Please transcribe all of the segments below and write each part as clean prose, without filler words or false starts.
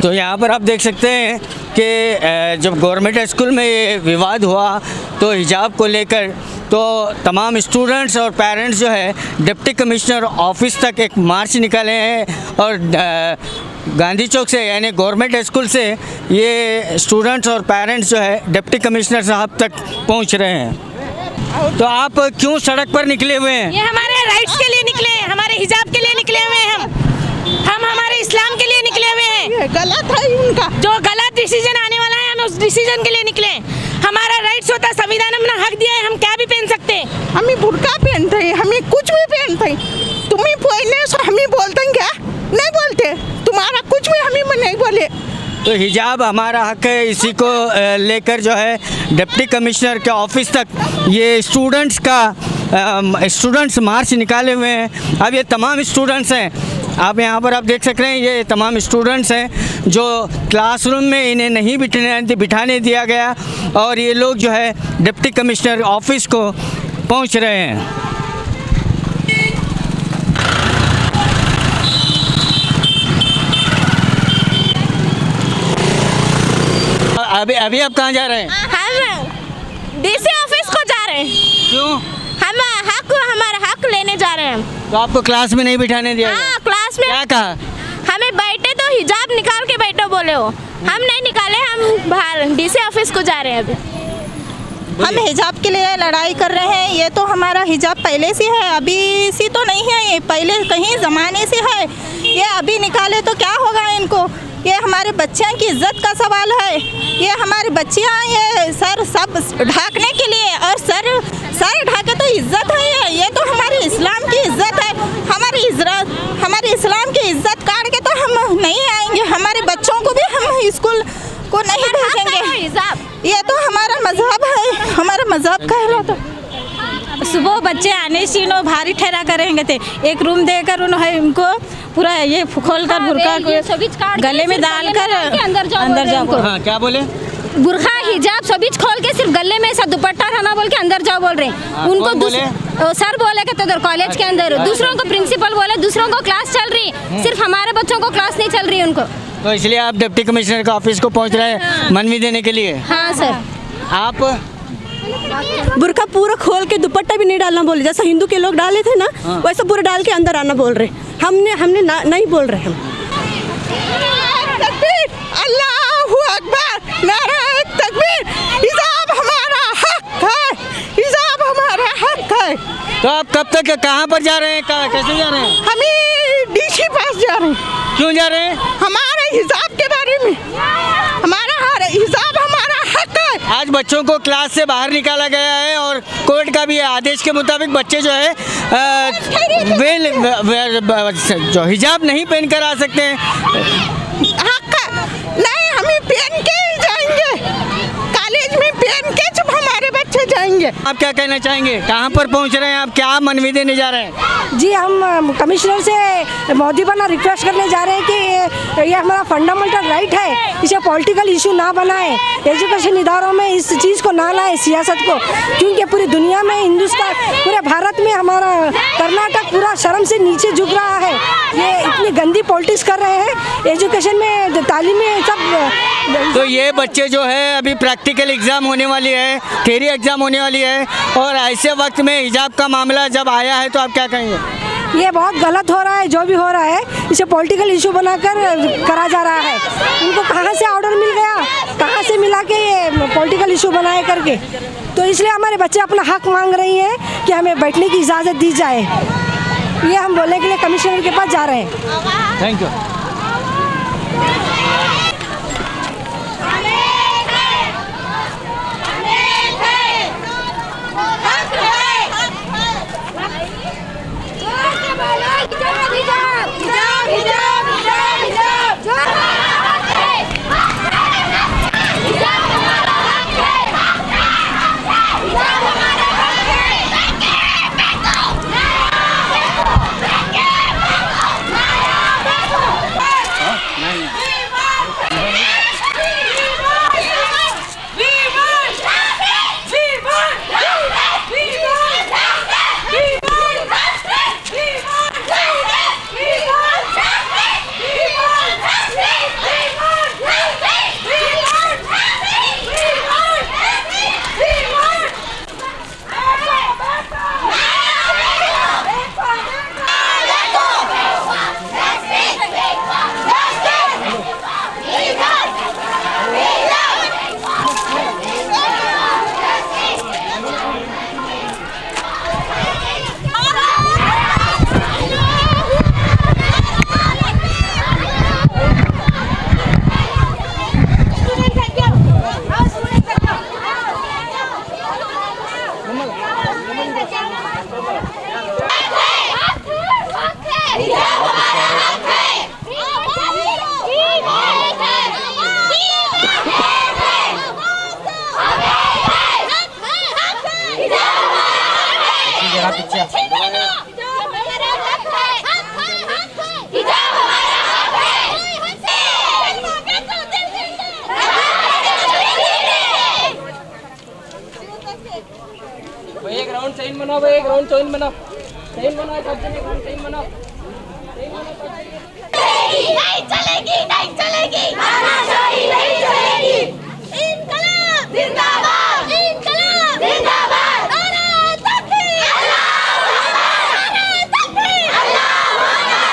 तो यहाँ पर आप देख सकते हैं कि जब गवर्नमेंट स्कूल में ये विवाद हुआ तो हिजाब को लेकर तो तमाम स्टूडेंट्स और पेरेंट्स जो है डिप्टी कमिश्नर ऑफिस तक एक मार्च निकाले हैं और गांधी चौक से यानी गवर्नमेंट स्कूल से ये स्टूडेंट्स और पेरेंट्स जो है डिप्टी कमिश्नर साहब तक पहुंच रहे हैं। तो आप क्यों सड़क पर निकले हुए हैं? ये हमारे राइट्स के लिए निकले हैं, हमारे हिजाब के लिए निकले हुए हैं। हम हमारे इस्लाम के लिए निकले हुए हैं। ये गलत है उनका, जो गलत डिसीजन आने वाला है हम उस डिसीजन के लिए निकले। हमारा राइट्स होता है, संविधान ने अपना हक दिया है, हम क्या भी पहन सकते हैं। हमें बुर्का पहनते हैं, हमें कुछ भी पहनते हैं। तुम्हें पहने सो हमें बोलते हैं क्या? नहीं बोलते, तुम्हारा कुछ भी हमें नहीं बोले। तो हिजाब हमारा हक है, इसी को लेकर जो है डिप्टी कमिश्नर के ऑफिस तक ये स्टूडेंट्स मार्च निकाले हुए हैं। अब ये तमाम स्टूडेंट्स हैं, आप यहाँ पर आप देख सक रहे हैं, ये तमाम स्टूडेंट्स हैं जो क्लासरूम में इन्हें नहीं बिठाने दिया गया और ये लोग जो है डिप्टी कमिश्नर ऑफिस को पहुँच रहे हैं। अभी आप कहाँ जा रहे हैं? हम डीसी ऑफिस को जा रहे हैं। क्यों? हम हमारा हक लेने जा रहे हैं। तो आपको क्लास में नहीं बिठाने दिया? हाँ, क्लास में क्या कहा? हमें बैठे तो हिजाब निकाल के बैठो बोले हो, हम नहीं निकाले, हम बाहर डीसी ऑफिस को जा रहे हैं। अभी हम हिजाब के लिए लड़ाई कर रहे हैं। ये तो हमारा हिजाब पहले से है, अभी सी तो नहीं है, ये पहले कहीं ज़माने से है। ये अभी निकाले तो क्या होगा इनको? ये हमारे बच्चों की इज्जत का सवाल है। ये हमारी बच्चियाँ ये सर सब ढाकने के लिए, और सर ढाके तो इज्जत है। ये तो हमारे इस्लाम की इज्जत है। हमारी इस्लाम की इज्जत काट के तो हम नहीं आएंगे। हमारे बच्चों को भी हम स्कूल को नहीं भेजेंगे। ये तो हमारा मजहब है, हमारा मजहब कह रहा था। सुबह बच्चे आने से उन्होंने भारी ठहरा करेंगे थे, एक रूम देकर उन्होंने उनको पूरा ये खोलकर बुर्का गले में डालकर अंदर जाओ। हाँ, क्या बोले? बुर्खा हिजाब सभी खोल के सिर्फ गले में ऐसा दुपट्टा रहना बोल के अंदर जाओ बोल रहे हैं। उनको सर बोले कि तो कॉलेज के अंदर, दूसरों को प्रिंसिपल बोले, दूसरों को क्लास चल रही, सिर्फ हमारे बच्चों को क्लास नहीं चल रही उनको। तो इसलिए आप डिप्टी कमिश्नर के ऑफिस को पहुंच रहे हैं मनवी देने के लिए? हाँ सर। आप बुर्का पूरा खोल के दुपट्टा भी नहीं डालना बोले, जैसा हिंदू के लोग डाले थे ना, वैसा पूरा डाल के अंदर आना बोल रहे। हमने नहीं बोल रहे हम। तकबीर, अल्लाहू अकबर, नारे तकबीर। हिजाब हमारा हक है, हिजाब हमारा हक है। तो आप कब तक कहाँ पर जा रहे हैं, कैसे जा रहे हैं? हमें डीसी पास जा रहे हैं। क्यों जा रहे हैं? हमारे हिजाब के बारे में, हमारा हिजाब हमारा हक है। आज बच्चों को क्लास से बाहर निकाला गया है और कोर्ट का भी आदेश के मुताबिक बच्चे जो है जो हिजाब नहीं पहन कर आ सकते हैं। हक नहीं, हमें पहन के ही जाएंगे, कॉलेज में पहन के जब हमारे बच्चे जाएंगे। आप क्या कहना चाहेंगे, कहाँ पर पहुँच रहे हैं आप, क्या मनवी देने जा रहे हैं? जी, हम कमिश्नर से मोदी बना रिक्वेस्ट करने जा रहे हैं कि ये हमारा फंडामेंटल राइट है, इसे पॉलिटिकल इशू ना बनाए, एजुकेशन इदारों में इस चीज़ को ना लाए सियासत को, क्योंकि पूरी दुनिया में, हिंदुस्तान, पूरे भारत में हमारा कर्नाटक पूरा शर्म से नीचे झुक रहा है। ये इतनी गंदी पॉलिटिक्स कर रहे हैं एजुकेशन में, तालीम में, सब। तो ये बच्चे जो है अभी प्रैक्टिकल एग्ज़ाम होने वाली है, थ्योरी एग्ज़ाम होने वाली है, और ऐसे वक्त में हिजाब का मामला जब आया है तो आप क्या कहेंगे? ये बहुत गलत हो रहा है, जो भी हो रहा है इसे पॉलिटिकल इशू बनाकर करा जा रहा है। उनको कहाँ से ऑर्डर मिल गया, कहाँ से मिला के ये पॉलिटिकल इशू बनाए करके? तो इसलिए हमारे बच्चे अपना हक मांग रही हैं कि हमें बैठने की इजाज़त दी जाए। ये हम बोलने के लिए कमिश्नर के पास जा रहे हैं। Thank you. एक राउंड चेन बनाओ भाई, एक राउंड चेन बनाओ, चेन बनाओ, सब जने राउंड चेन बनाओ। नहीं चलेगी, नहीं चलेगी, तानाशाही नहीं चलेगी। इनकलाब जिंदाबाद, इनकलाब जिंदाबाद। नारे तकबीर, अल्लाहू अकबर, नारे तकबीर, अल्लाहू अकबर।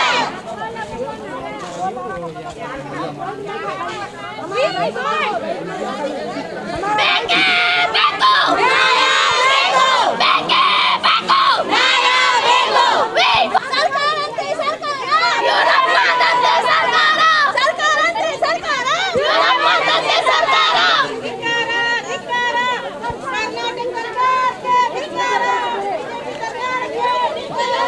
बेंगे बेको, नाया बेको, बेंगे बेको, नाया बेको। सरकार अंते सरकार, यूरोप मातंते सरकार, सरकार अंते सरकार, यूरोप मातंते सरकार। धिक्कारा, धिक्कारा, कर्नाटक सरकार के धिक्कारा, सरकार के धिक्कारा।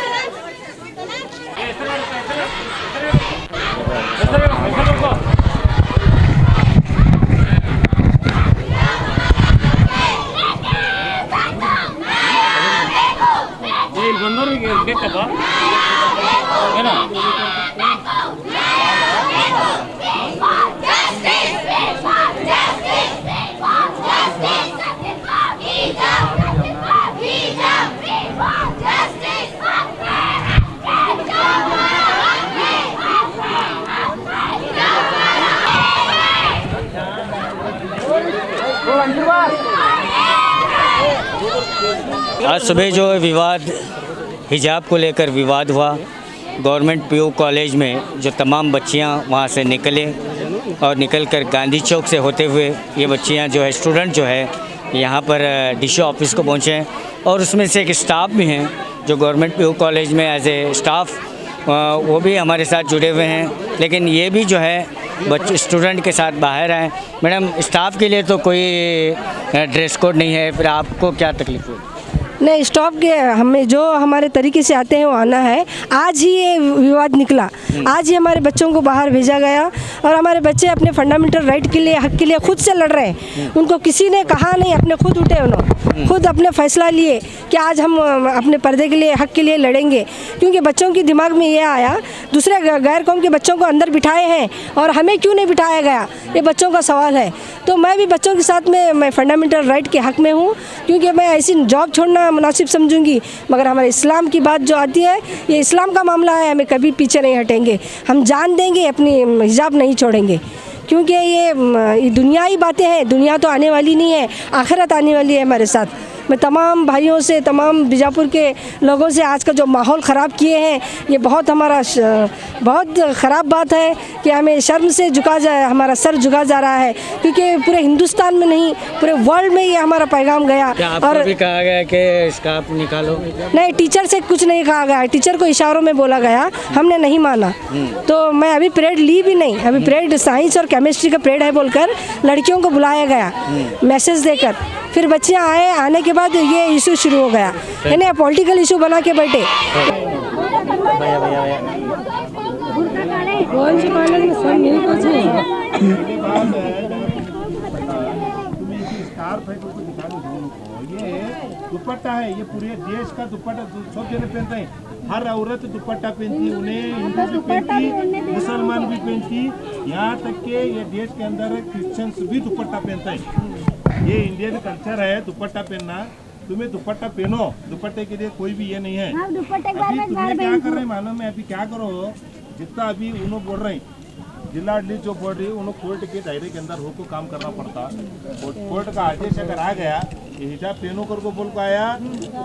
आज सुबह जो विवाद हिजाब को लेकर विवाद हुआ, गवर्नमेंट पीयू कॉलेज में जो तमाम बच्चियां वहां से निकले और निकलकर गांधी चौक से होते हुए ये बच्चियां जो है स्टूडेंट जो है यहां पर डीसी ऑफिस को पहुंचे हैं और उसमें से एक स्टाफ भी हैं जो गवर्नमेंट पीयू कॉलेज में एज ए स्टाफ वो भी हमारे साथ जुड़े हुए हैं, लेकिन ये भी जो है बच्चे स्टूडेंट के साथ बाहर आए। मैडम, स्टाफ के लिए तो कोई ड्रेस कोड नहीं है, फिर आपको क्या तकलीफ हुई? नहीं, स्टॉप के हमें जो हमारे तरीके से आते हैं वो आना है। आज ही ये विवाद निकला, आज ही हमारे बच्चों को बाहर भेजा गया और हमारे बच्चे अपने फंडामेंटल राइट के लिए, हक के लिए खुद से लड़ रहे हैं। उनको किसी ने कहा नहीं, अपने खुद उठे, उन्होंने खुद अपने फैसला लिए कि आज हम अपने पर्दे के लिए, हक के लिए लड़ेंगे। क्योंकि बच्चों के दिमाग में ये आया, दूसरे गैर कौम के बच्चों को अंदर बिठाए हैं और हमें क्यों नहीं बिठाया गया, ये बच्चों का सवाल है। तो मैं भी बच्चों के साथ में मैं फंडामेंटल राइट के हक में हूँ, क्योंकि मैं ऐसी जॉब छोड़ना मुनासिब समझूंगी, मगर हमारे इस्लाम की बात जो आती है, ये इस्लाम का मामला है, हमें कभी पीछे नहीं हटेंगे। हम जान देंगे, अपनी हिजाब नहीं छोड़ेंगे, क्योंकि ये दुनियाई बातें हैं। दुनिया तो आने वाली नहीं है, आखिरत आने वाली है हमारे साथ। मैं तमाम भाइयों से, तमाम बीजापुर के लोगों से आज का जो माहौल ख़राब किए हैं, ये बहुत हमारा बहुत ख़राब बात है कि हमें शर्म से झुका जाए, हमारा सर झुका जा रहा है, क्योंकि पूरे हिंदुस्तान में नहीं, पूरे वर्ल्ड में ये हमारा पैगाम गया। और भी कहा गया कि स्कार्फ निकालो? नहीं, टीचर से कुछ नहीं कहा गया, टीचर को इशारों में बोला गया, हमने नहीं माना। तो मैं अभी परेड ली भी नहीं, अभी परेड साइंस और केमिस्ट्री का परेड है बोलकर लड़कियों को बुलाया गया मैसेज देकर, फिर बच्चियाँ आए, आने के बाद ये इशू शुरू हो गया, यानी पॉलिटिकल इशू बना के बैठे। दुपट्टा है, ये पूरे देश का दुपट्टा सब जने पहनते हैं। हर औरत दुपट्टा पहनती, उन्हें हिंदू भी पहनती, मुसलमान भी पहनती, यहाँ तक के ये देश के अंदर क्रिश्चियंस भी दुपट्टा पहनते हैं। ये इंडियन कल्चर है दुपट्टा पहनना। तुम्हें दुपट्टा पहनो, दुपट्टे के लिए कोई भी ये नहीं है। अभी तुम्हें क्या कर रहे हैं मालूम है? अभी क्या करो, जितना अभी उन्होंने बोल रहे हैं, जिला डी जो बोल रही है, उन्होंने कोर्ट के दायरे के अंदर होकर काम करना पड़ता। कोर्ट का आदेश अगर आ गया, ये हिजाब पहनो कर को बोल को आया,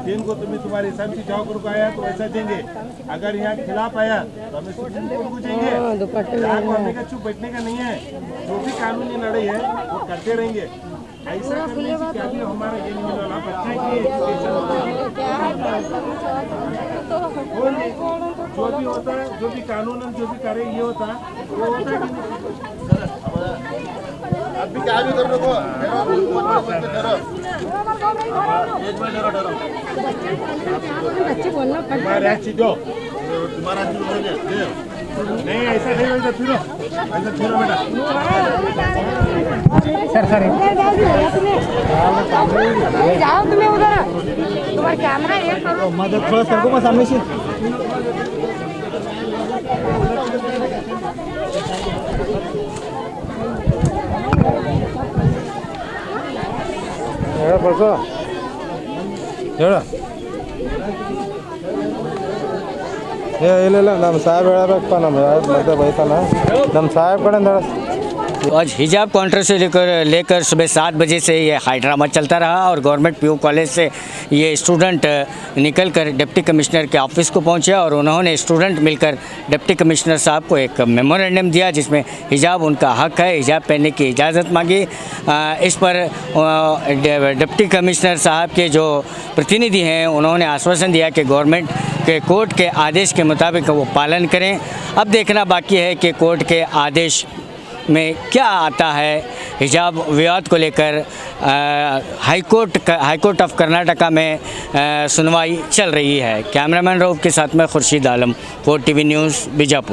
दिन को तुम्हें तुम्हारे हिसाब से जाओ कर को आया तो ऐसा देंगे। अगर यहाँ खिलाफ आया तो हमें सुप्रीम कोर्ट को जाएंगे। चुप बैठने का नहीं है, जो भी कानूनी लड़ाई है वो करते रहेंगे। ऐसा करने से क्या भी हमारा ये नहीं मिला, बच्चे की एजुकेशन जो भी होता है, जो भी कानून जो भी करे ये होता है, वो होता है। अभी क्या भी कर रहे हो? तुम्हारा दो तुम्हारा नहीं ऐसा नहीं ऐसा फिरो बेटा जाओ तुम्हें उधर तुम्हारा कैमरा ये करो मदद थोड़ा सरको मैं सामने से ಬರ್ಸೋ ಹೇಳ ಇಲ್ಲ ನಮ್ಮ ಸಾಹೇಬ್ ಹೇಳಬೇಕಪ್ಪ ನಮ್ಮ ಮತ್ತೆ ಬೈತಾನ ನಮ್ಮ ಸಾಹೇಬ್ ಕಡೆಯಿಂದ आज हिजाब काउंटर से लेकर सुबह 7 बजे से ये हाई ड्रामा चलता रहा और गवर्नमेंट पीयू कॉलेज से ये स्टूडेंट निकल कर डिप्टी कमिश्नर के ऑफिस को पहुंचे और उन्होंने स्टूडेंट मिलकर डिप्टी कमिश्नर साहब को एक मेमोरेंडम दिया जिसमें हिजाब उनका हक है, हिजाब पहनने की इजाज़त मांगी। इस पर डिप्टी कमिश्नर साहब के जो प्रतिनिधि हैं उन्होंने आश्वासन दिया कि गवर्नमेंट के कोर्ट के आदेश के मुताबिक वो पालन करें। अब देखना बाकी है कि कोर्ट के आदेश में क्या आता है। हिजाब विवाद को लेकर हाईकोर्ट ऑफ कर्नाटका में सुनवाई चल रही है। कैमरामैन रऊफ के साथ में खुर्शीद आलम, 4 TV न्यूज़, बीजापुर।